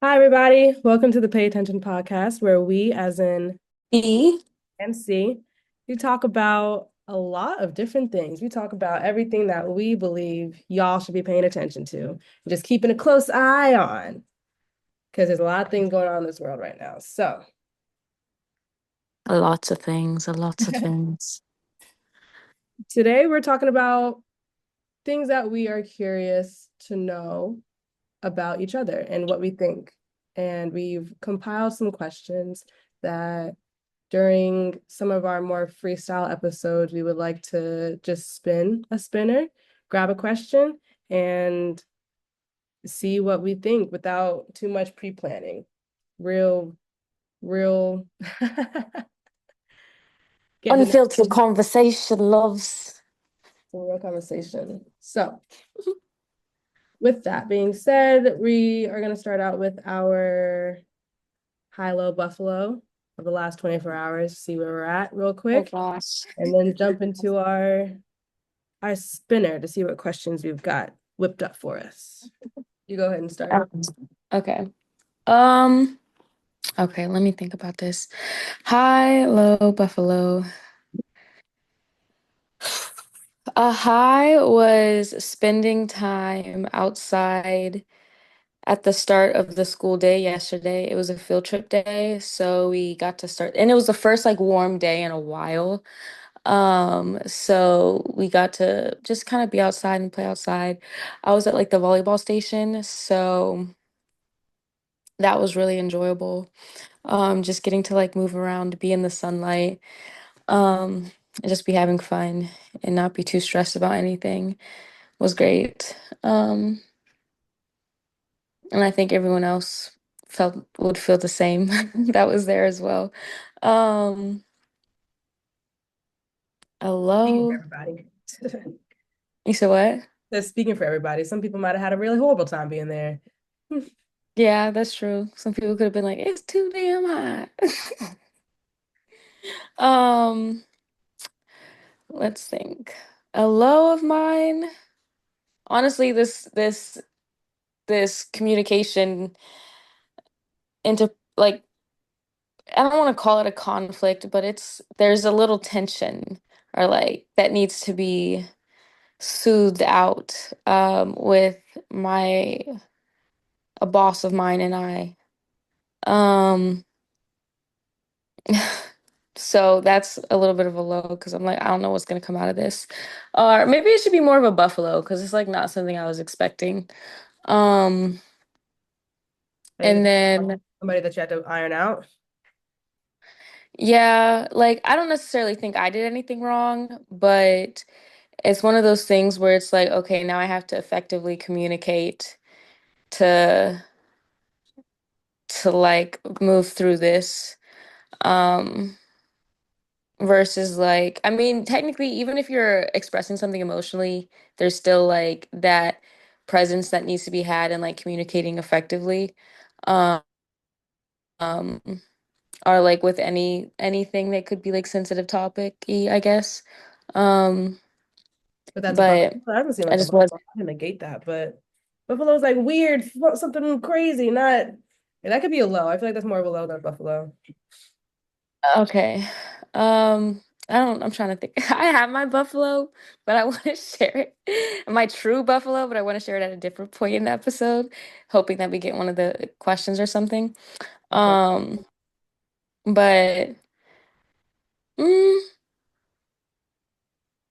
Hi, everybody. Welcome to the Pay Attention podcast, where we, as in E. and C, we talk about a lot of different things. We talk about everything that we believe y'all should be paying attention to, and just keeping a close eye on, because there's a lot of things going on in this world right now. So, Lots of things, lots of things. today we're talking about things that we are curious to know about each other and what we think. And we've compiled some questions that during some of our more freestyle episodes, we would like to just spin a spinner, grab a question, and see what we think without too much pre-planning. Real, real, get to know Unfiltered conversation, loves. some real conversation. So, with that being said, we are going to start out with our high-low buffalo of the last 24 hours, see where we're at real Oh quick, gosh. and then jump into our spinner to see what questions we've got whipped up for us. You go ahead and start. Um, Okay. Um, okay, let me think about this. High, low, buffalo. A high was spending time outside at the start of the school day yesterday. It was a field trip day, so we got to start, and it was the first like warm day in a while. So we got to just kind of be outside and play outside. I was at like the volleyball station, so that was really enjoyable. Just getting to like move around, be in the sunlight, and just be having fun and not be too stressed about anything was great. And I think everyone else felt would feel the same that was there as well. Um, Speaking for hello. everybody. You said what? That's speaking for everybody. Some people might have had a really horrible time being there. Yeah, that's true. Some people could have been like, it's too damn hot. Um, let's think. A low of mine. Honestly, this communication into like I don't want to call it a conflict, but there's a little tension or like that needs to be soothed out with my a boss of mine and I. Um so that's a little bit of a low because I'm like, I don't know what's gonna come out of this. Or maybe it should be more of a buffalo because it's like not something I was expecting. Um and Anything, then somebody that you had to iron out. yeah, like I don't necessarily think I did anything wrong, but it's one of those things where it's like, okay, now I have to effectively communicate to like move through this. Um versus like I mean, technically even if you're expressing something emotionally, there's still like that presence that needs to be had and like communicating effectively. Um um, or like with anything that could be like sensitive topic-y, I guess. Um But that's buffalo. but That doesn't seem I like a just buffalo. wasn't. I can negate that, but buffalo's like weird, something crazy, not. And that could be a low. I feel like that's more of a low than a buffalo. Okay. I'm trying to think. I have my buffalo, but I want to share it. My true buffalo, but I want to share it at a different point in the episode, hoping that we get one of the questions or something. Okay. Um, but mm,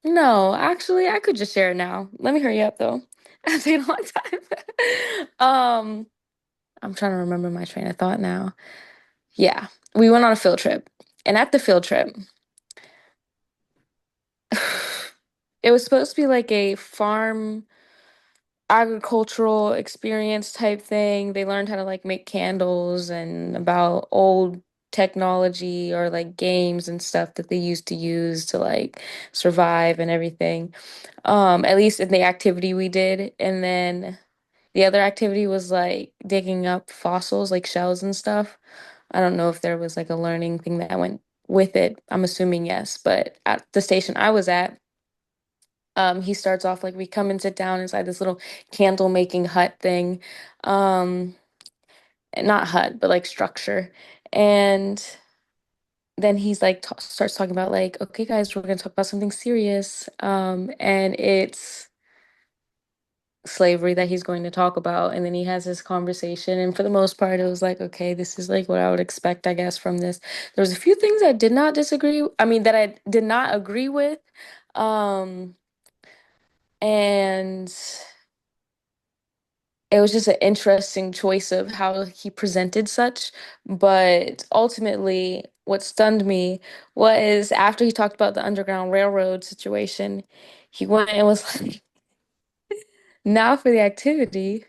no, actually, I could just share it now. Let me hurry up though. It's taking a long time. Um, I'm trying to remember my train of thought now. Yeah, we went on a field trip, and at the field trip, it was supposed to be like a farm agricultural experience type thing. They learned how to like make candles and about old technology or like games and stuff that they used to use to like survive and everything. At least in the activity we did. And then the other activity was like digging up fossils, like shells and stuff. I don't know if there was like a learning thing that went with it. I'm assuming yes, but at the station I was at, he starts off like we come and sit down inside this little candle making hut thing. Um, not HUD, but like structure. And then he's like starts talking about like, okay, guys, we're gonna talk about something serious. And it's slavery that he's going to talk about. And then he has this conversation. And for the most part, it was like, okay, this is like what I would expect, I guess, from this. There was a few things I did not disagree, I mean, that I did not agree with. Um, and it was just an interesting choice of how he presented such. But ultimately, what stunned me was after he talked about the Underground Railroad situation, he went and was like, now for the activity,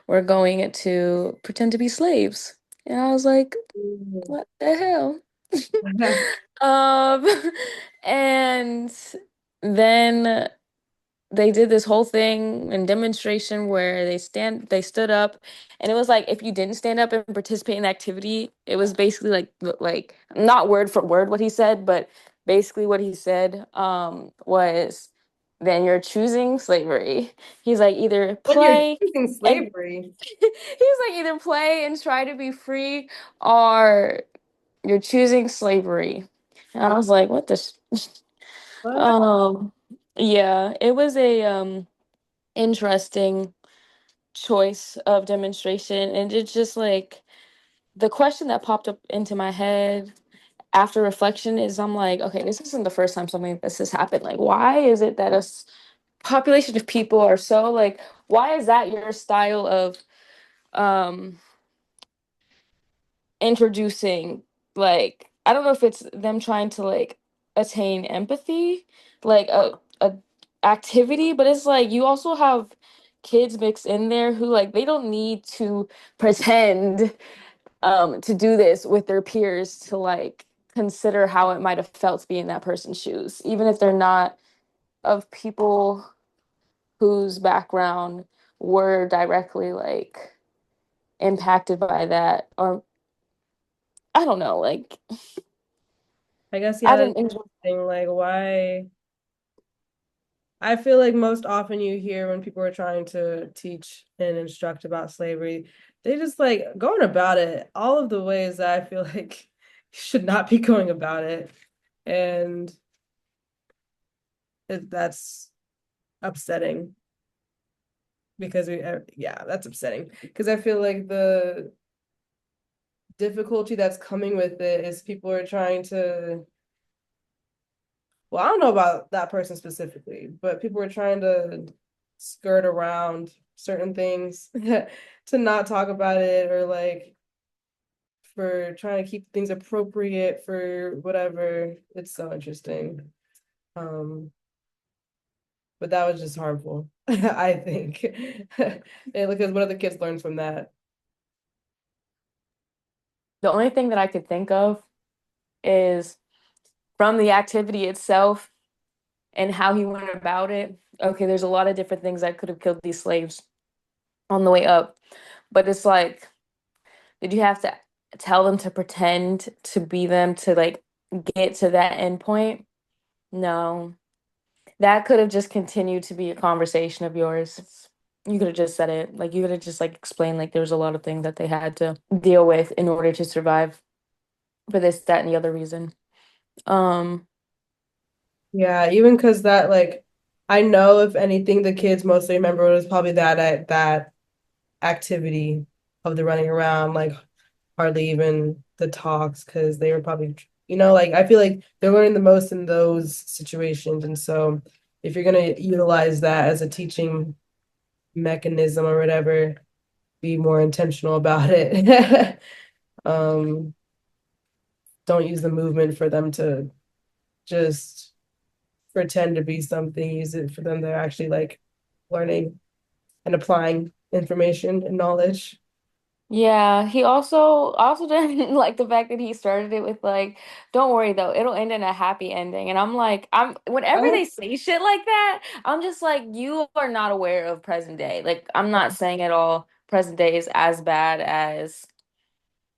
we're going to pretend to be slaves. And I was like, Mm. what the hell? Um, and then they did this whole thing and demonstration where they stood up, and it was like if you didn't stand up and participate in the activity, it was basically like not word for word what he said, but basically what he said was then you're choosing slavery. He's like either But you're play choosing and slavery. he's like either play and try to be free or you're choosing slavery. And I was like, what the What? um yeah, it was a interesting choice of demonstration. And it's just like the question that popped up into my head after reflection is I'm like, okay, this isn't the first time something like this has happened. Like, why is it that population of people are so like, why is that your style of um introducing like I don't know if it's them trying to like attain empathy, like a activity, but it's like you also have kids mixed in there who like they don't need to pretend to do this with their peers to like consider how it might have felt to be in that person's shoes, even if they're not of people whose background were directly like impacted by that or I don't know, like I guess, I yeah, that's didn't enjoy. interesting. Like, why? I feel like most often you hear when people are trying to teach and instruct about slavery, they just like going about it all of the ways that I feel like you should not be going about it. And that's upsetting because yeah, that's upsetting because I feel like the difficulty that's coming with it is people are trying to, well, I don't know about that person specifically, but people are trying to skirt around certain things to not talk about it, or like for trying to keep things appropriate for whatever. It's so interesting. Um, but that was just harmful, I think. And because what other kids learned from that? The only thing that I could think of is from the activity itself and how he went about it. Okay, there's a lot of different things that could have killed these slaves on the way up, but it's like, did you have to tell them to pretend to be them to like get to that end point? No. That could have just continued to be a conversation of yours. You could have just said it. Like you could have just like explained like there was a lot of things that they had to deal with in order to survive for this, that, and the other reason. Um, Yeah, even because that, like, I know if anything, the kids mostly remember was probably that activity of the running around, like hardly even the talks, because they were probably, like I feel like they're learning the most in those situations. And so if you're gonna utilize that as a teaching mechanism or whatever, be more intentional about it. um, don't use the movement for them to just pretend to be something. Use it for them to actually like learning and applying information and knowledge. yeah, he also didn't like the fact that he started it with like, don't worry though, it'll end in a happy ending. And I'm like, I'm whenever Oh, they say shit like that, I'm just like, you are not aware of present day. Like, I'm not saying at all present day is as bad as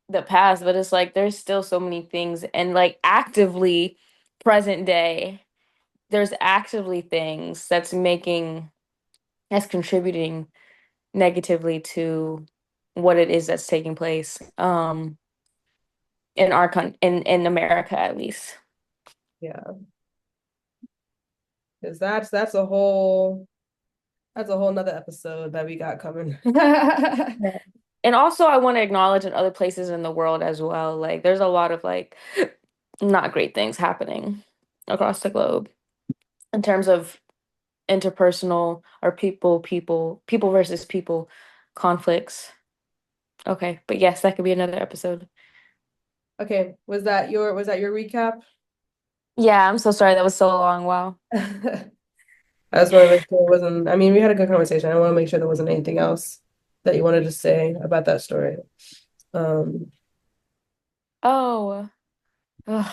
the past, but it's like there's still so many things and like actively present day, there's actively things that's contributing negatively to what it is that's taking place in our in America at least. Yeah, because that's a whole nother episode that we got coming. Yeah. And also I want to acknowledge in other places in the world as well. Like there's a lot of like not great things happening across the globe in terms of interpersonal or people versus people conflicts. Okay, but yes, that could be another episode. Okay, was that your recap? Yeah, I'm so sorry that was so long. Wow. I just want to make sure it wasn't, I mean, we had a good conversation. I want to make sure there wasn't anything else that you wanted to say about that story. Um, Oh, ugh.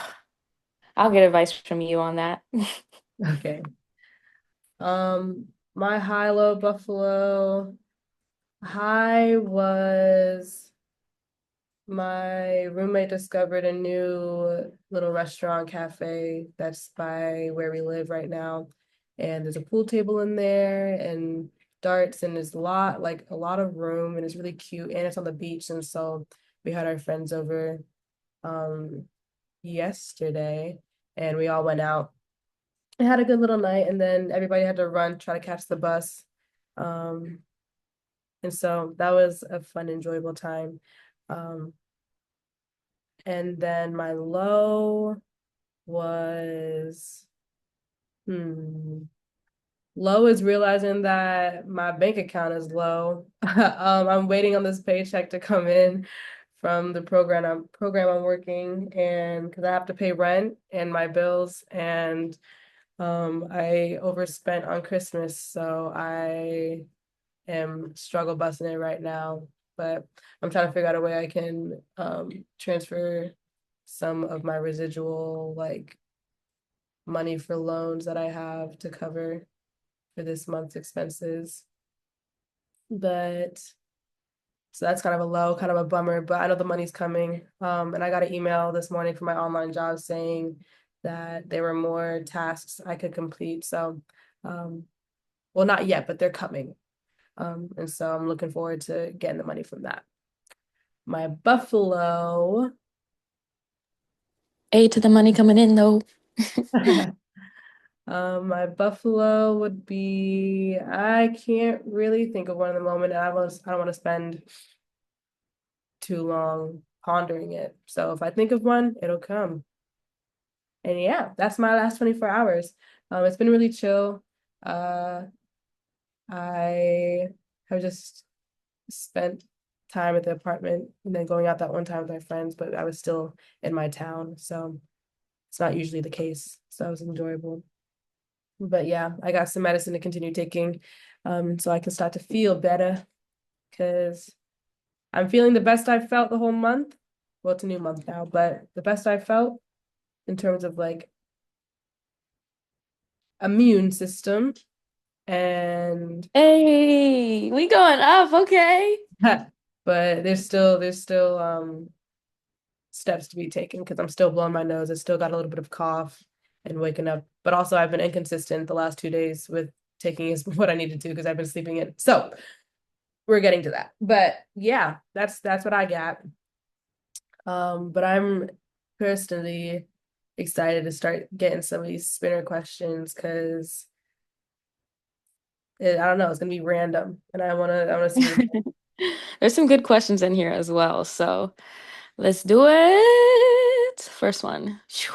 I'll get advice from you on that. okay. My high-low Buffalo high was my roommate discovered a new little restaurant cafe that's by where we live right now. And there's a pool table in there and darts and there's a lot of room and it's really cute and it's on the beach. And so we had our friends over um yesterday and we all went out and had a good little night and then everybody had to run, try to catch the bus. Um and so that was a fun, enjoyable time. Um And then my low was, hmm, low is realizing that my bank account is low. I'm waiting on this paycheck to come in from the program I'm working and because I have to pay rent and my bills and I overspent on Christmas, so I am struggle busting it right now. But I'm trying to figure out a way I can transfer some of my residual like money for loans that I have to cover for this month's expenses. But so that's kind of a low, kind of a bummer, but I know the money's coming. And I got an email this morning from my online job saying that there were more tasks I could complete. So, um, well, not yet, but they're coming. And so I'm looking forward to getting the money from that. My Buffalo. A to the money coming in though. My Buffalo would be, I can't really think of one at the moment. I don't want to spend too long pondering it. So if I think of one, it'll come. And yeah, that's my last 24 hours. It's been really chill. Uh, I have just spent time at the apartment and then going out that one time with my friends, but I was still in my town. So it's not usually the case. So it was enjoyable. But yeah, I got some medicine to continue taking, so I can start to feel better because I'm feeling the best I've felt the whole month. Well, it's a new month now, but the best I've felt in terms of like immune system and Hey, we going up, okay. but there's still steps to be taken because I'm still blowing my nose. I still got a little bit of cough and waking up, but also I've been inconsistent the last 2 days with taking what I needed to because I've been sleeping in. So we're getting to that. But yeah, that's what I got. But I'm personally excited to start getting some of these spinner questions because I don't know, it's gonna be random, and I wanna see what. There's some good questions in here as well. So let's do it. First one. Phew.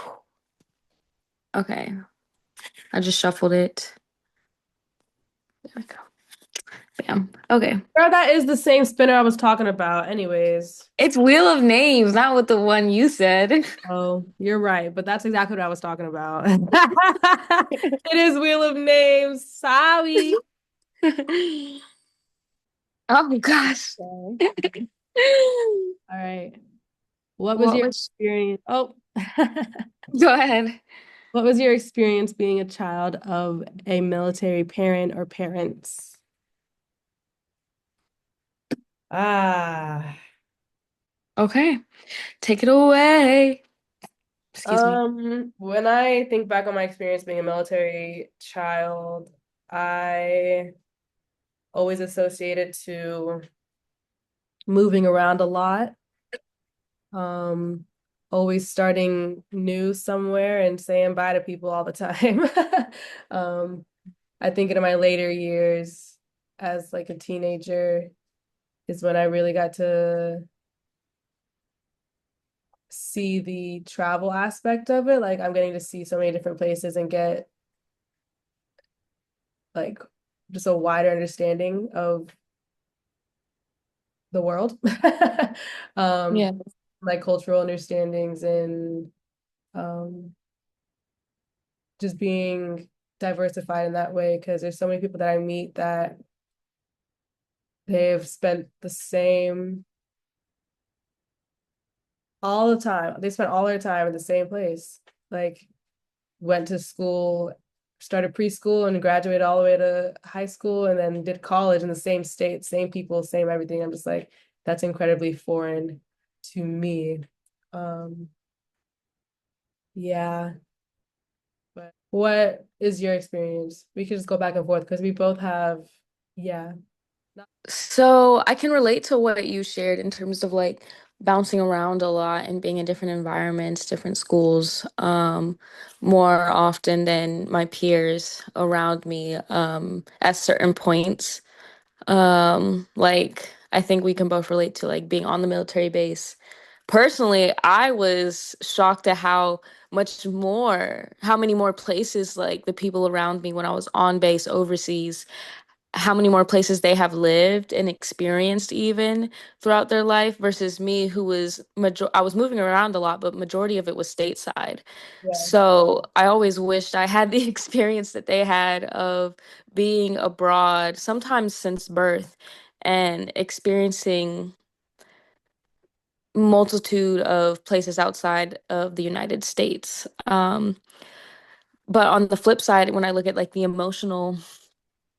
Okay. I just shuffled it. There we go. Bam. Okay. Girl, that is the same spinner I was talking about, anyways. It's Wheel of Names, not with the one you said. Oh, you're right, but that's exactly what I was talking about. It is Wheel of Names. Sorry. Oh gosh. Okay. All right. What was What your was experience? Oh, Go ahead. what was your experience being a child of a military parent or parents? Ah, Okay. Take it away. Excuse me. when I think back on my experience being a military child, I always associate it to moving around a lot, um, always starting new somewhere and saying bye to people all the time. Um, I think in my later years as like a teenager is when I really got to see the travel aspect of it. Like I'm getting to see so many different places and get like just a wider understanding of the world. um, Yeah. my cultural understandings and um just being diversified in that way because there's so many people that I meet that they've spent the same all the time. They spent all their time in the same place. Like went to school, started preschool and graduated all the way to high school and then did college in the same state, same people, same everything. I'm just like, that's incredibly foreign to me. Um, yeah. But what is your experience? We could just go back and forth because we both have, yeah. So I can relate to what you shared in terms of like bouncing around a lot and being in different environments, different schools, more often than my peers around me, at certain points. Like I think we can both relate to like being on the military base. Personally, I was shocked at how many more places like the people around me when I was on base overseas, how many more places they have lived and experienced even throughout their life versus me who I was moving around a lot, but majority of it was stateside. Yeah. So I always wished I had the experience that they had of being abroad, sometimes since birth, and experiencing multitude of places outside of the United States. But on the flip side, when I look at like the emotional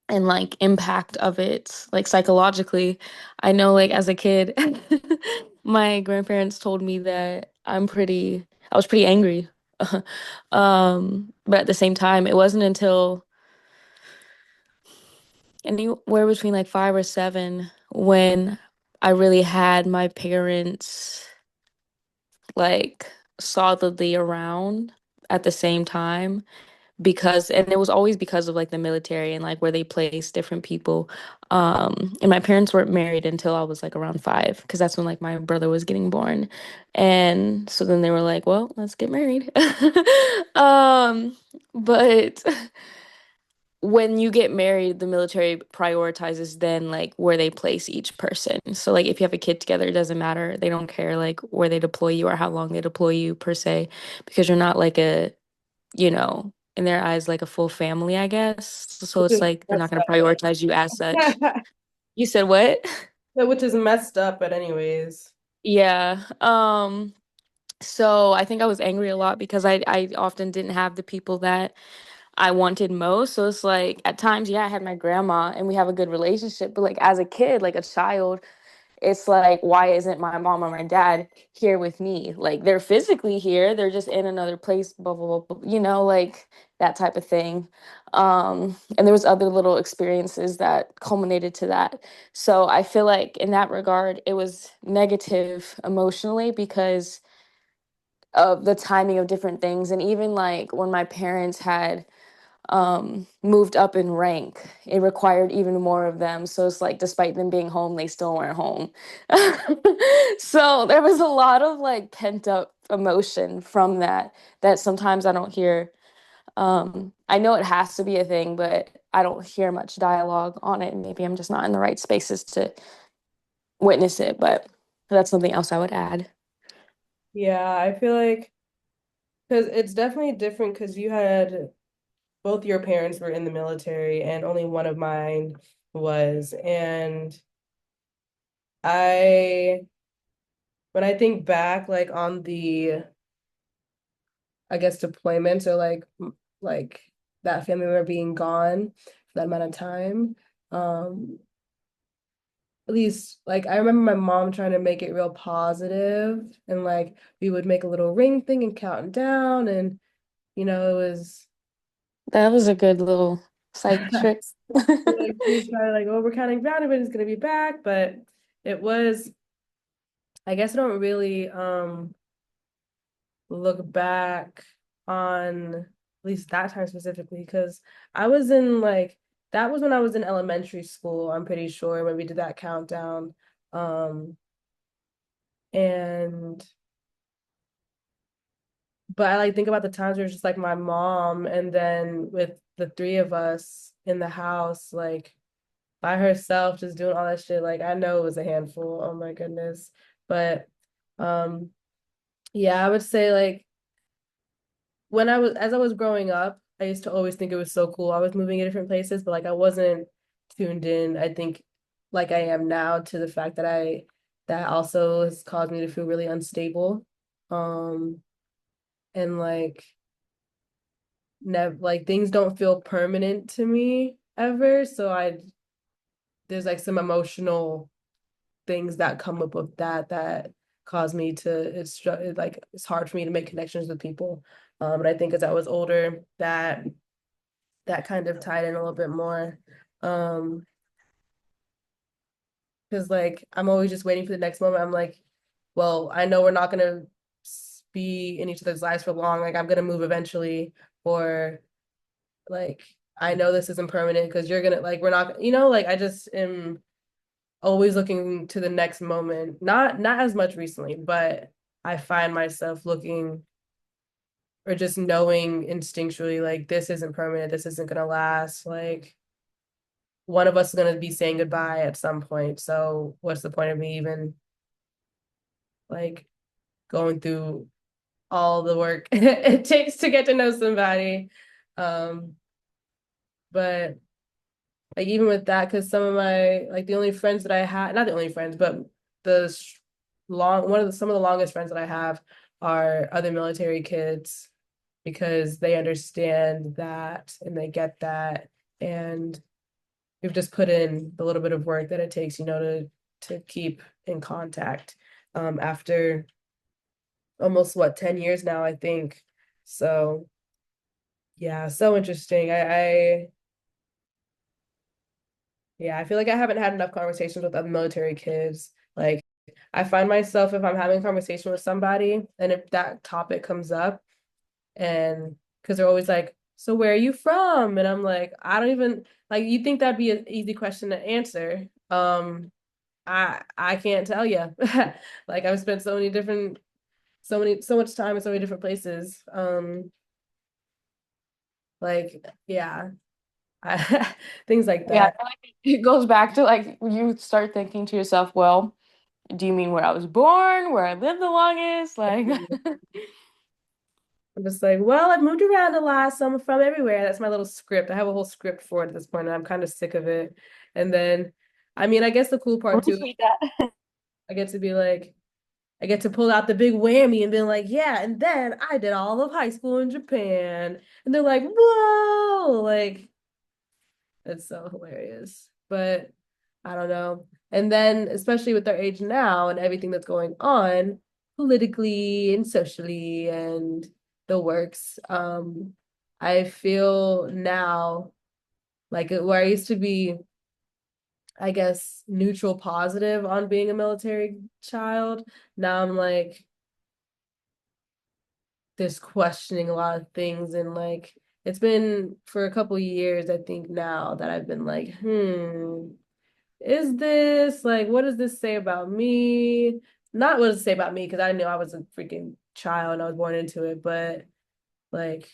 and like impact of it like psychologically, I know like as a kid my grandparents told me that I was pretty angry. But at the same time it wasn't until anywhere between like 5 or 7 when I really had my parents like solidly around at the same time, because and it was always because of like the military and like where they place different people. And my parents weren't married until I was like around 5, because that's when like my brother was getting born. And so then they were like, well, let's get married. But when you get married, the military prioritizes then like where they place each person. So like if you have a kid together, it doesn't matter. They don't care like where they deploy you or how long they deploy you per se, because you're not like a, in their eyes, like a full family, I guess. So Which it's is like they're not messed going to up. prioritize you as such. You said what? Which is messed up, but anyways. Yeah. So I think I was angry a lot because I often didn't have the people that I wanted most. So it's like at times, yeah, I had my grandma and we have a good relationship, but like as a kid, like a child, it's like, why isn't my mom or my dad here with me? Like they're physically here, they're just in another place, blah blah blah, blah, like that type of thing. And there was other little experiences that culminated to that. So I feel like in that regard, it was negative emotionally because of the timing of different things. And even like when my parents had moved up in rank, it required even more of them. So it's like, despite them being home, they still weren't home. So there was a lot of like pent up emotion from that, that sometimes I don't hear. I know it has to be a thing, but I don't hear much dialogue on it. And maybe I'm just not in the right spaces to witness it, but that's something else I would add. Yeah, I feel like because it's definitely different because you had both your parents were in the military and only one of mine was. And I, when I think back, like on the, I guess, deployments or like that family member being gone for that amount of time, um, at least like I remember my mom trying to make it real positive and like we would make a little ring thing and count down and it was That was a good little psych trick. like we try like, oh, we're counting down, everybody's gonna be back, but it was I guess I don't really look back on at least that time specifically because I was in like that was when I was in elementary school, I'm pretty sure when we did that countdown. Um and but I like think about the times where it's just like my mom and then with the three of us in the house, like by herself, just doing all that shit. Like I know it was a handful. Oh my goodness. But um yeah, I would say like when I was as I was growing up, I used to always think it was so cool. I was moving in different places, but like I wasn't tuned in, I think, like I am now to the fact that I that also has caused me to feel really unstable. Um and never like things don't feel permanent to me ever. So I there's like some emotional things that come up with that cause me to like it's hard for me to make connections with people. And I think as I was older, that kind of tied in a little bit more. Um, because like I'm always just waiting for the next moment. I'm like, well, I know we're not gonna be in each other's lives for long. Like I'm gonna move eventually, or like I know this isn't permanent because you're gonna like we're not, like I just am always looking to the next moment. Not as much recently, but I find myself looking or just knowing instinctually like this isn't permanent, this isn't gonna last. Like one of us is gonna be saying goodbye at some point. So what's the point of me even like going through all the work it takes to get to know somebody? Um, but like even with that, because some of my like the only friends that I had, not the only friends, but the long one of the some of the longest friends that I have are other military kids because they understand that and they get that and we've just put in the little bit of work that it takes, to keep in contact after almost what 10 years now, I think. So yeah, so interesting. Yeah, I feel like I haven't had enough conversations with other military kids. Like I find myself if I'm having a conversation with somebody and if that topic comes up and because they're always like, so where are you from? And I'm like, I don't even like you think that'd be an easy question to answer. I can't tell you. Like I've spent so much time in so many different places. Like yeah, things like Yeah, I that. feel like it goes back to like you start thinking to yourself, well, do you mean where I was born, where I lived the longest? Like, I'm just like, well, I've moved around a lot, so I'm from everywhere. That's my little script. I have a whole script for it at this point, and I'm kind of sick of it. And then, I mean, I guess the cool part too, retweet that. I get to be like, I get to pull out the big whammy and be like, yeah, and then I did all of high school in Japan. And they're like, whoa, like, it's so hilarious. But I don't know. And then, especially with their age now and everything that's going on politically and socially and the works, I feel now like where I used to be, I guess, neutral positive on being a military child. Now I'm like, just questioning a lot of things and like it's been for a couple years, I think now that I've been like, is this like what does this say about me? Not what does it say about me because I knew I was a freaking child and I was born into it, but like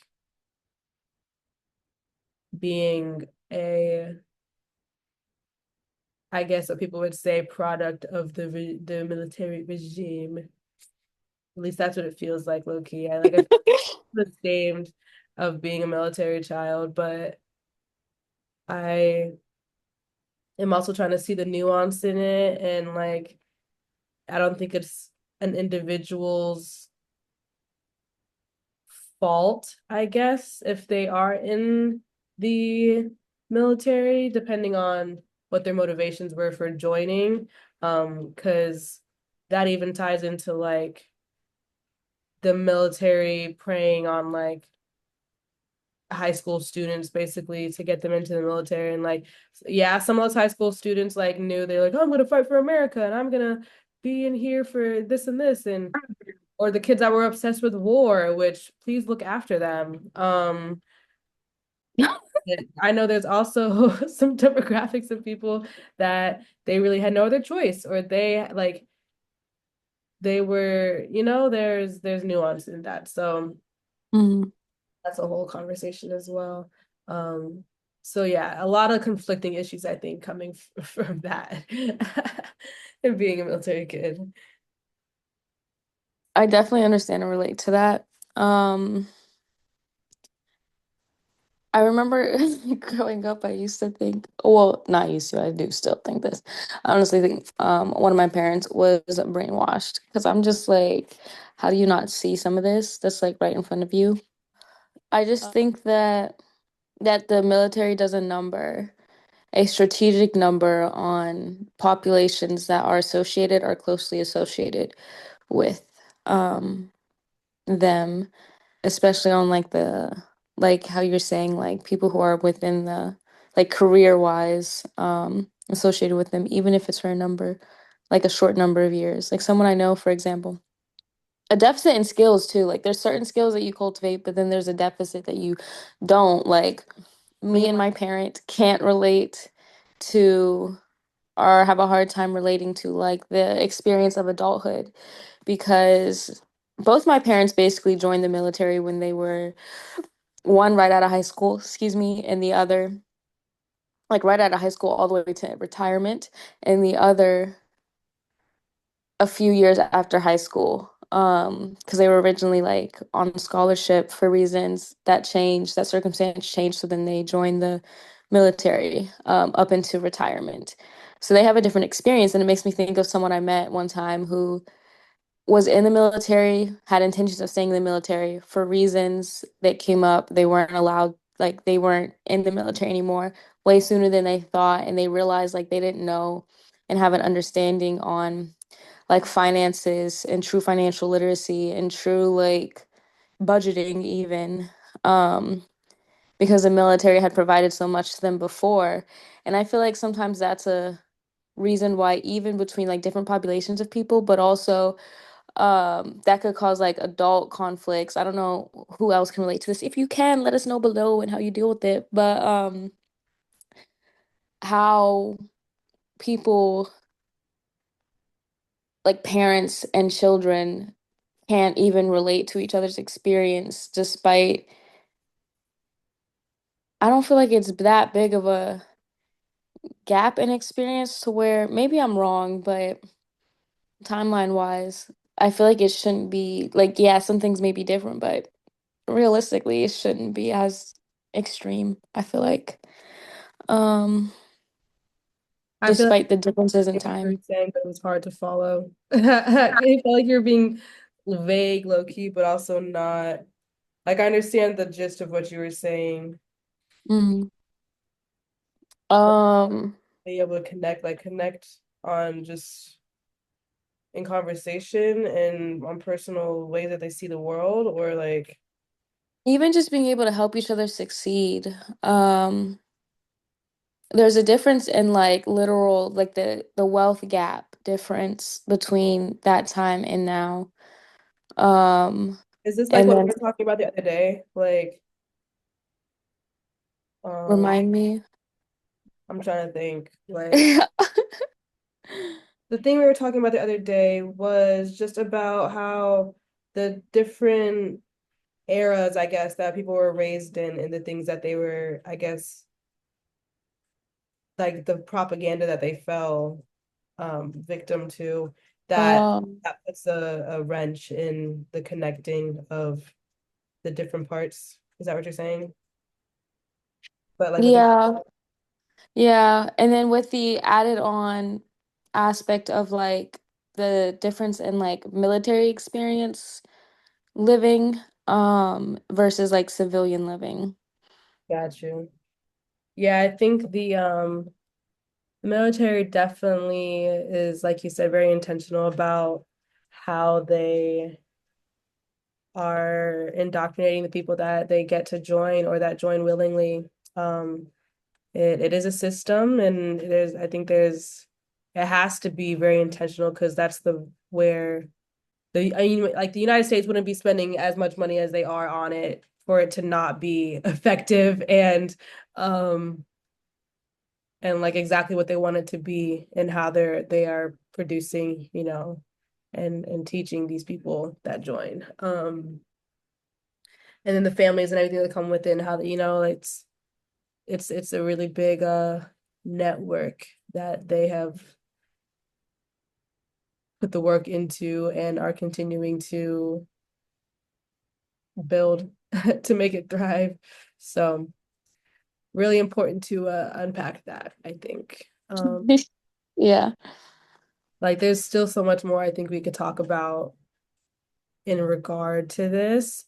being a I guess what people would say product of the military regime. At least that's what it feels like, low key. I feel ashamed of being a military child, but I am also trying to see the nuance in it and like I don't think it's an individual's fault, I guess, if they are in the military, depending on what their motivations were for joining. Because that even ties into like the military preying on like high school students basically to get them into the military and like yeah some of those high school students like knew they're like oh I'm gonna fight for America and I'm gonna be in here for this and this, and or the kids that were obsessed with war, which please look after them. I know there's also some demographics of people that they really had no other choice, or they like they were, there's nuance in that. So Mm. that's a whole conversation as well. Um, so yeah, a lot of conflicting issues, I think, coming from that and being a military kid. I definitely understand and relate to that. Um, I remember growing up, I used to think, well, not used to, I do still think this. I honestly think one of my parents was brainwashed because I'm just like, how do you not see some of this that's like right in front of you? I just think that the military does a strategic number on populations that are associated or closely associated with um them, especially on like like how you're saying like people who are within the like career wise associated with them, even if it's for a number, like a short number of years. Like someone I know, for example, a deficit in skills too. Like there's certain skills that you cultivate, but then there's a deficit that you don't. Like me and my parent can't relate to or have a hard time relating to like the experience of adulthood because both my parents basically joined the military when they were one right out of high school, excuse me, and the other like right out of high school all the way to retirement, and the other a few years after high school. Because they were originally like on scholarship for reasons that changed, that circumstance changed, so then they joined the military up into retirement. So they have a different experience, and it makes me think of someone I met one time who was in the military, had intentions of staying in the military for reasons that came up. They weren't allowed, like they weren't in the military anymore way sooner than they thought, and they realized like they didn't know and have an understanding on like finances and true financial literacy and true like budgeting even because the military had provided so much to them before. And I feel like sometimes that's a reason why even between like different populations of people, but also that could cause like adult conflicts. I don't know who else can relate to this. If you can, let us know below and how you deal with it. But how people like parents and children can't even relate to each other's experience despite I don't feel like it's that big of a gap in experience to where maybe I'm wrong, but timeline wise, I feel like it shouldn't be like, yeah, some things may be different, but realistically, it shouldn't be as extreme, I feel like. Um, I feel like despite the differences in what you were time. saying, but it was hard to follow. I felt like you're being vague, low key, but also not. Like I understand the gist of what you were saying. Mm. But Um, be able to connect on just in conversation and on personal ways that they see the world, or like, even just being able to help each other succeed. There's a difference in like literal, like the wealth gap difference between that time and now. Um, is this like and what we then were talking about the other day? Like, remind me. I'm trying to think. Like, the thing we were talking about the other day was just about how the different eras, I guess, that people were raised in and the things that they were, I guess, like the propaganda that they fell victim to, that Um, that puts a wrench in the connecting of the different parts. Is that what you're saying? But like with the yeah, yeah. And then with the added on aspect of like the difference in like military experience living versus like civilian living. got you. Yeah, I think the military definitely is, like you said, very intentional about how they are indoctrinating the people that they get to join or that join willingly. It is a system, and I think there's it has to be very intentional because that's the where the I mean, like the United States wouldn't be spending as much money as they are on it for it to not be effective um and like exactly what they want it to be and how they are producing, and teaching these people that join. And then the families and everything that come with it and how it's a really big network that they have put the work into and are continuing to build to make it thrive. So really important to unpack that, I think. Yeah. Like there's still so much more I think we could talk about in regard to this.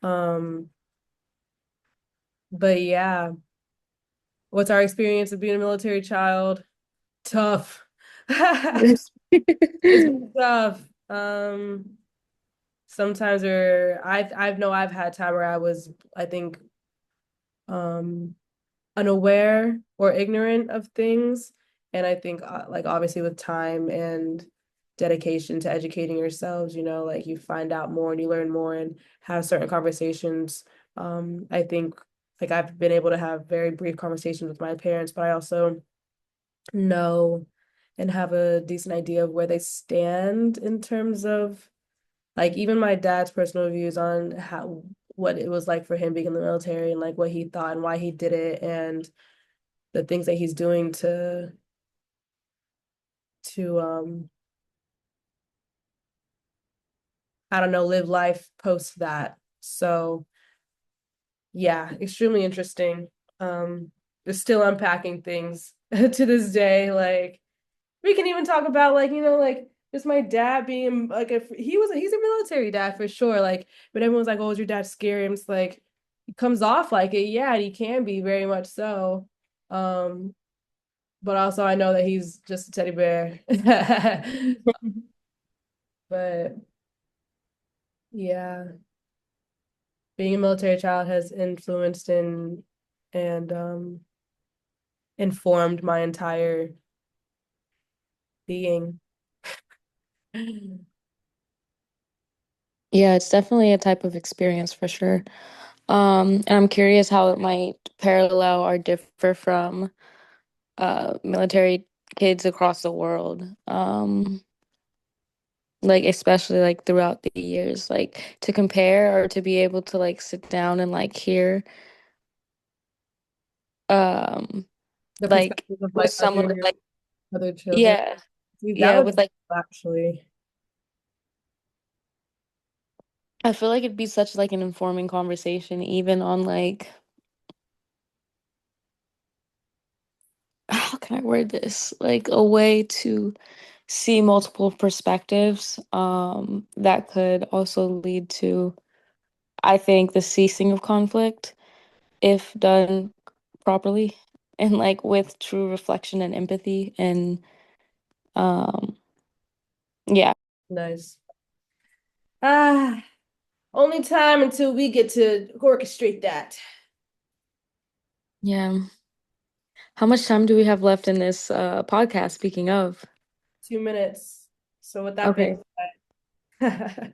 Um, but yeah, what's our experience of being a military child? Tough. It's been tough. Sometimes I've had time where I was, I think, um unaware or ignorant of things. And I think like obviously with time and dedication to educating yourselves, like you find out more and you learn more and have certain conversations. I think like I've been able to have very brief conversations with my parents, but I also know and have a decent idea of where they stand in terms of like even my dad's personal views on how what it was like for him being in the military and like what he thought and why he did it and the things that he's doing to I don't know, live life post that. So yeah, extremely interesting. They're still unpacking things to this day. Like we can even talk about like, like just my dad being like he's a military dad for sure. Like, but everyone's like, oh, is your dad scary? I'm just like, he comes off like it, yeah, and he can be very much so. Um, but also I know that he's just a teddy bear. But yeah, being a military child has influenced and informed my entire being. Yeah, it's definitely a type of experience for sure. And I'm curious how it might parallel or differ from military kids across the world. Like especially like throughout the years, like to compare or to be able to like sit down and like hear um The like perspective of with like someone with like other children. yeah, See, that yeah, would with like actually I feel like it'd be such like an informing conversation even on like how can I word this? Like a way to see multiple perspectives that could also lead to I think the ceasing of conflict if done properly and like with true reflection and empathy and um yeah. nice. Ah, only time until we get to orchestrate that. Yeah. How much time do we have left in this podcast, speaking of? 2 minutes. So with that being Okay. said,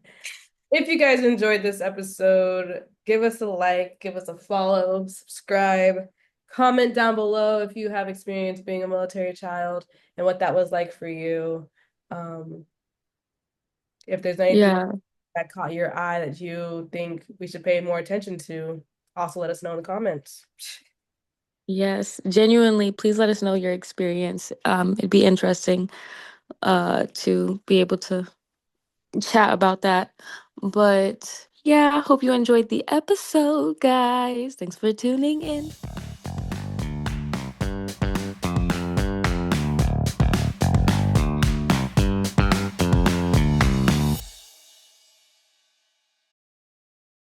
if you guys enjoyed this episode, give us a like, give us a follow, subscribe, comment down below if you have experience being a military child and what that was like for you. Um, if there's anything Yeah. that caught your eye that you think we should pay more attention to, also let us know in the comments. Yes. Genuinely, please let us know your experience. It'd be interesting to be able to chat about that. But yeah, I hope you enjoyed the episode, guys. Thanks for tuning in.